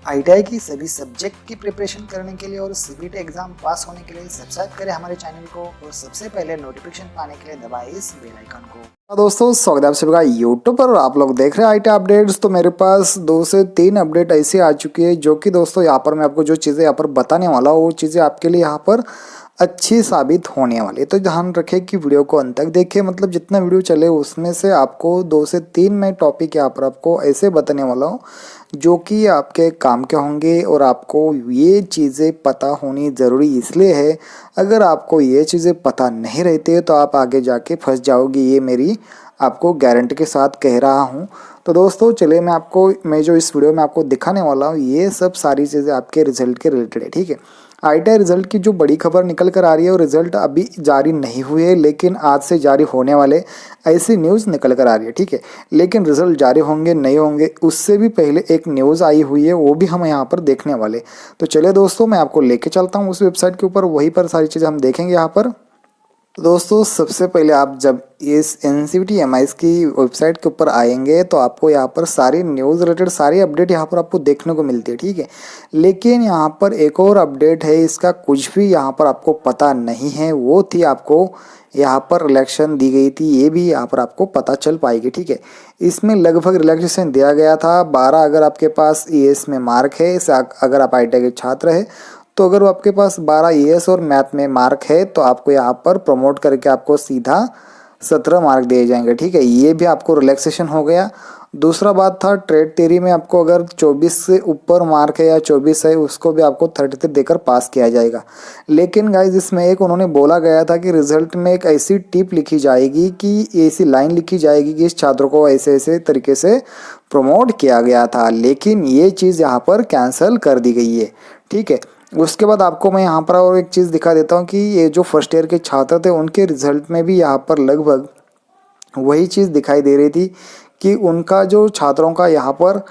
ITI की सभी subject की प्रिपरेशन करने के लिए और सीबीटी एग्जाम पास होने के लिए सब्सक्राइब करें हमारे चैनल को और सबसे पहले नोटिफिकेशन पाने के लिए दबाएं इस बेल आइकन को। दोस्तों स्वागत है आप सभी का यूट्यूब पर और आप लोग देख रहे हैं आईटी अपडेट्स। तो मेरे पास 2 से 3 अपडेट ऐसी आ चुकी है जो कि दोस्तों यहाँ पर मैं आपको जो चीज़ें यहाँ पर बताने वाला हूँ वो चीज़ें आपके लिए यहाँ पर अच्छी साबित होने वाली है। तो ध्यान रखें कि वीडियो को अंत तक देखिए, मतलब जितना वीडियो चले उसमें से आपको 2 से 3 मैं टॉपिक यहाँ पर आपको ऐसे बताने वाला हूँ जो कि आपके काम के होंगे और आपको ये चीज़ें पता होनी ज़रूरी इसलिए है। अगर आपको ये चीज़ें पता नहीं रहती तो आप आगे जाके फंस जाओगे, ये मेरी आपको गारंटी के साथ कह रहा हूँ। तो दोस्तों चलिए मैं जो इस वीडियो में आपको दिखाने वाला हूँ ये सब सारी चीज़ें आपके रिजल्ट के रिलेटेड है। ठीक है, आईटीआई रिजल्ट की जो बड़ी खबर निकल कर आ रही है और रिजल्ट अभी जारी नहीं हुए है लेकिन आज से जारी होने वाले ऐसी न्यूज़ निकल कर आ रही है। ठीक है, लेकिन रिजल्ट जारी होंगे नहीं होंगे उससे भी पहले एक न्यूज़ आई हुई है, वो भी हम यहाँ पर देखने वाले। तो चलिए दोस्तों मैं आपको लेके चलता हूँ उस वेबसाइट के ऊपर, वहीं पर सारी चीज़ें हम देखेंगे यहाँ पर। दोस्तों सबसे पहले आप जब इस NCVT-MIS की वेबसाइट के ऊपर आएंगे तो आपको यहाँ पर सारी न्यूज़ रिलेटेड सारी अपडेट यहाँ पर आपको देखने को मिलती है। ठीक है, लेकिन यहाँ पर एक और अपडेट है, इसका कुछ भी यहाँ पर आपको पता नहीं है। वो थी आपको यहाँ पर रिलैक्सेशन दी गई थी, ये भी यहाँ पर आपको पता चल पाएगी। ठीक है, इसमें लगभग रिलैक्सेशन दिया गया था 12 अगर आपके पास ES में मार्क है, अगर आप ITI के छात्र है तो अगर आपके पास 12 ES और मैथ में मार्क है तो आपको यहाँ पर प्रमोट करके आपको सीधा 17 मार्क दिए जाएंगे। ठीक है, ये भी आपको रिलैक्सेशन हो गया। दूसरा बात था ट्रेड थ्योरी में आपको अगर 24 से ऊपर मार्क है या 24 है उसको भी आपको 33 देकर पास किया जाएगा। लेकिन गाइज इसमें एक उन्होंने बोला गया था कि रिजल्ट में एक ऐसी टिप लिखी जाएगी कि ऐसी लाइन लिखी जाएगी कि इस छात्र को ऐसे ऐसे तरीके से प्रमोट किया गया था, लेकिन ये चीज़ यहाँ पर कैंसिल कर दी गई है। ठीक है, उसके बाद आपको मैं यहाँ पर और एक चीज़ दिखा देता हूँ कि ये जो फर्स्ट ईयर के छात्र थे उनके रिजल्ट में भी यहाँ पर लगभग वही चीज़ दिखाई दे रही थी कि उनका जो छात्रों का यहाँ पर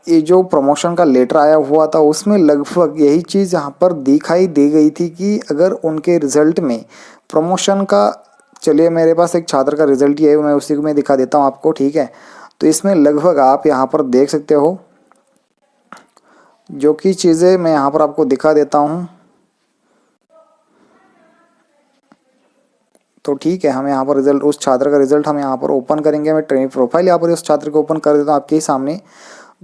ये जो प्रमोशन का लेटर आया हुआ था उसमें लगभग यही चीज़ यहाँ पर दिखाई दे गई थी कि अगर उनके रिजल्ट में प्रमोशन का, चलिए मेरे पास एक छात्र का रिजल्ट ही है, मैं उसी को मैं दिखा देता हूँ आपको। ठीक है, तो इसमें लगभग आप यहाँ पर देख सकते हो जो कि चीज़ें मैं यहाँ पर आपको दिखा देता हूँ। तो ठीक है, हम यहाँ पर रिजल्ट उस छात्र का रिजल्ट हम यहाँ पर ओपन करेंगे। मैं ट्रेनिंग प्रोफाइल यहाँ पर उस छात्र को ओपन कर देता हूँ आपके ही सामने।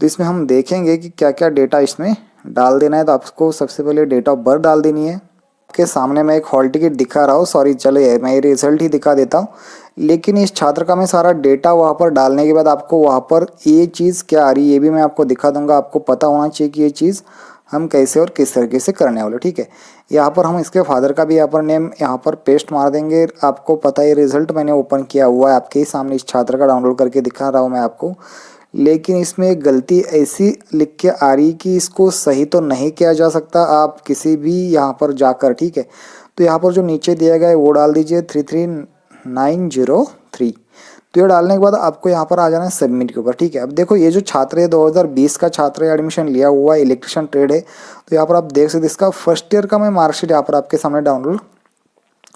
तो इसमें हम देखेंगे कि क्या क्या डेटा इसमें डाल देना है। तो आपको सबसे पहले डेट ऑफ बर्थ डाल देनी है। आपके सामने मैं एक हॉल टिकट दिखा रहा हूँ, सॉरी चलिए मैं रिजल्ट ही दिखा देता हूँ। लेकिन इस छात्र का मैं सारा डेटा वहाँ पर डालने के बाद आपको वहाँ पर ये चीज़ क्या आ रही है ये भी मैं आपको दिखा दूंगा। आपको पता होना चाहिए कि ये चीज़ हम कैसे और किस तरीके से करने वाले। ठीक है, यहाँ पर हम इसके फादर का भी यहाँ पर नेम यहाँ पर पेस्ट मार देंगे। आपको पता है रिजल्ट मैंने ओपन किया हुआ है आपके ही सामने, इस छात्र का डाउनलोड करके दिखा रहा हूँ मैं आपको। लेकिन इसमें एक गलती ऐसी लिख के आ रही कि इसको सही तो नहीं किया जा सकता आप किसी भी यहाँ पर जाकर। ठीक है, तो यहाँ पर जो नीचे दिया गया है वो डाल दीजिए 33903। तो ये डालने के बाद आपको यहाँ पर आ जाना है सबमिट के ऊपर। ठीक है, अब देखो ये जो छात्र है 2020 का छात्र है, एडमिशन लिया हुआ है, इलेक्ट्रिशियन ट्रेड है। तो यहाँ पर आप देख सकते इसका फर्स्ट ईयर का मैं मार्कशीट यहाँ पर आपके सामने डाउनलोड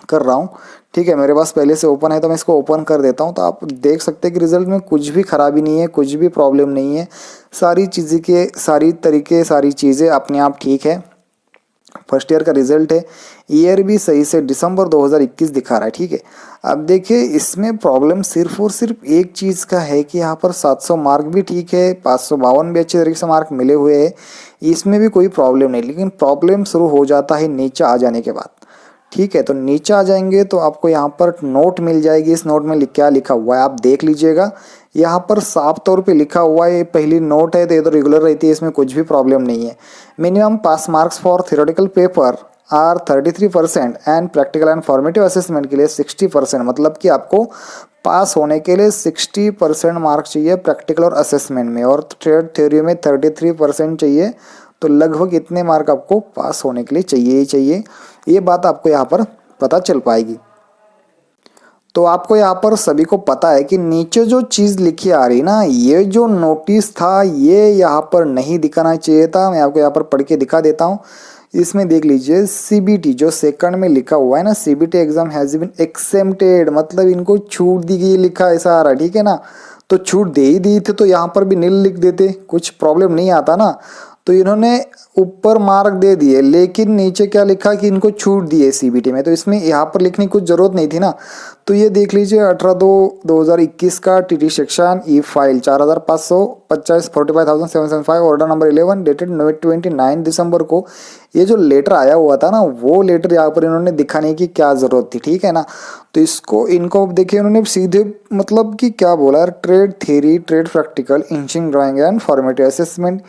कर रहा हूँ। ठीक है, मेरे पास पहले से ओपन है तो मैं इसको ओपन कर देता हूँ। तो आप देख सकते हैं कि रिजल्ट में कुछ भी खराबी नहीं है, कुछ भी प्रॉब्लम नहीं है, सारी चीज़ें के सारी तरीके सारी चीज़ें अपने आप ठीक है। फर्स्ट ईयर का रिजल्ट है, ईयर भी सही से दिसंबर 2021 दिखा रहा है। ठीक है, अब देखिए इसमें प्रॉब्लम सिर्फ और सिर्फ एक चीज़ का है कि यहाँ पर 700 मार्क भी ठीक है, 552 भी अच्छे तरीके से मार्क मिले हुए हैं, इसमें भी कोई प्रॉब्लम नहीं। लेकिन प्रॉब्लम शुरू हो जाता है नीचे आ जाने के बाद। ठीक है, तो नीचे आ जाएंगे तो आपको यहाँ पर नोट मिल जाएगी। इस नोट में क्या लिखा हुआ है आप देख लीजिएगा। यहाँ पर साफ तौर पे लिखा हुआ है, ये पहली नोट है तो ये तो रेगुलर रहती है, इसमें कुछ भी प्रॉब्लम नहीं है। Minimum pass marks for theoretical paper are 33% and practical and formative assessment के लिए 60%, मतलब कि आपको पास होने के लिए 60% मार्क्स चाहिए प्रैक्टिकल और असेसमेंट में, और ट्रेड थ्योरी में 33% चाहिए। तो लगभग इतने मार्क आपको पास होने के लिए चाहिए ही चाहिए। ये बात आपको यहाँ पर पता चल पाएगी। तो आपको यहाँ पर सभी को पता है कि नीचे जो चीज़ लिखी आ रही ना, ये जो नोटिस था ये यहाँ पर नहीं दिखाना चाहिए था। मैं आपको यहाँ पर पढ़ के दिखा देता हूँ। इसमें देख लीजिए CBT जो सेकंड में लिखा हुआ है ना, CBT exam has been exempted, मतलब इनको छूट दी गई लिखा ऐसा आ रहा है। ठीक है ना, तो छूट दे ही दी थी तो यहाँ पर भी नील लिख देते, कुछ प्रॉब्लम नहीं आता ना। तो इन्होंने ऊपर मार्क दे दिए, लेकिन नीचे क्या लिखा कि इनको छूट दी है सीबीटी में, तो इसमें यहाँ पर लिखने की कुछ ज़रूरत नहीं थी ना। तो ये देख लीजिए 18/2/2021 का TT section E file 4550 45,775 order number 11 dated 29 दिसंबर को ये जो लेटर आया हुआ था ना, वो लेटर यहाँ पर इन्होंने दिखाने की क्या ज़रूरत थी, ठीक है ना। तो इनको देखिए इन्होंने सीधे मतलब कि क्या बोला, trade theory, trade practical, engineering drawing and formative assessment,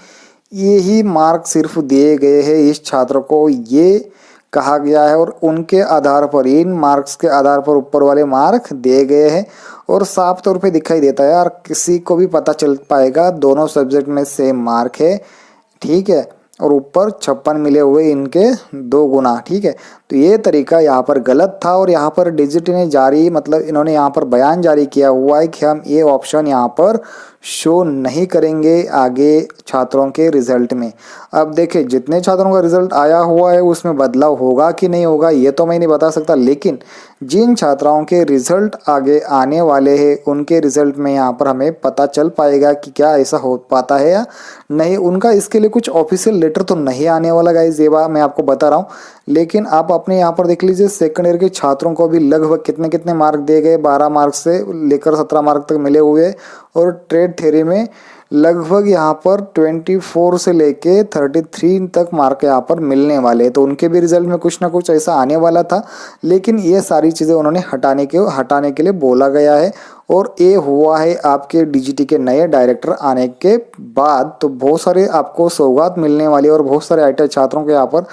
ये ही मार्क सिर्फ दिए गए हैं इस छात्र को, ये कहा गया है। और उनके आधार पर, इन मार्क्स के आधार पर ऊपर वाले मार्क दिए गए हैं। और साफ तौर पे दिखाई देता है यार, किसी को भी पता चल पाएगा दोनों सब्जेक्ट में सेम मार्क है, ठीक है। और ऊपर 56 मिले हुए इनके 2 गुना, ठीक है। तो ये तरीका यहाँ पर गलत था। और यहाँ पर डिजिट ने जारी मतलब इन्होंने यहाँ पर बयान जारी किया हुआ है कि हम ये ऑप्शन यहाँ पर शो नहीं करेंगे आगे छात्रों के रिजल्ट में। अब देखिए जितने छात्रों का रिजल्ट आया हुआ है उसमें बदलाव होगा कि नहीं होगा ये तो मैं नहीं बता सकता, लेकिन जिन छात्राओं के रिजल्ट आगे आने वाले हैं उनके रिजल्ट में यहाँ पर हमें पता चल पाएगा कि क्या ऐसा हो पाता है या नहीं। उनका इसके लिए कुछ ऑफिशियल लेटर तो नहीं आने वाला गाइस, ये बात मैं आपको बता रहा हूँ। लेकिन आप अपने यहाँ पर देख लीजिए सेकंड ईयर के छात्रों को भी लगभग कितने कितने मार्क दिए गए, 12 मार्क से लेकर 17 मार्क तक मिले हुए। और ट्रेड थ्योरी में लगभग यहाँ पर 24 से लेके 33 तक मार्क यहाँ पर मिलने वाले, तो उनके भी रिजल्ट में कुछ ना कुछ ऐसा आने वाला था। लेकिन ये सारी चीज़ें उन्होंने हटाने के लिए बोला गया है। और ये हुआ है आपके डीजीटी के नए डायरेक्टर आने के बाद। तो बहुत सारे आपको सौगात मिलने वाली और बहुत सारे आईटीआई छात्रों के यहाँ पर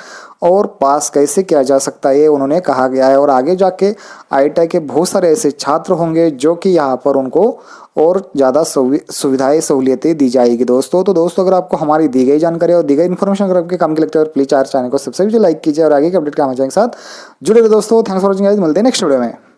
और पास कैसे किया जा सकता है ये उन्होंने कहा गया है। और आगे जाके आईटीआई के बहुत सारे ऐसे छात्र होंगे जो कि यहाँ पर उनको और ज़्यादा सुविधाएं सहूलियतें दी जाएगी दोस्तों। तो दोस्तों अगर आपको हमारी दी गई जानकारी और दी गई इन्फॉर्मेशन अगर आपके काम की लगती है प्लीज़ चैनल को सब्सक्राइब कीजिए, लाइक कीजिए और आगे के अपडेट के साथ जुड़े रहिए दोस्तों। थैंक्स फॉर वॉचिंग गाइस, मिलते हैं नेक्स्ट वीडियो में।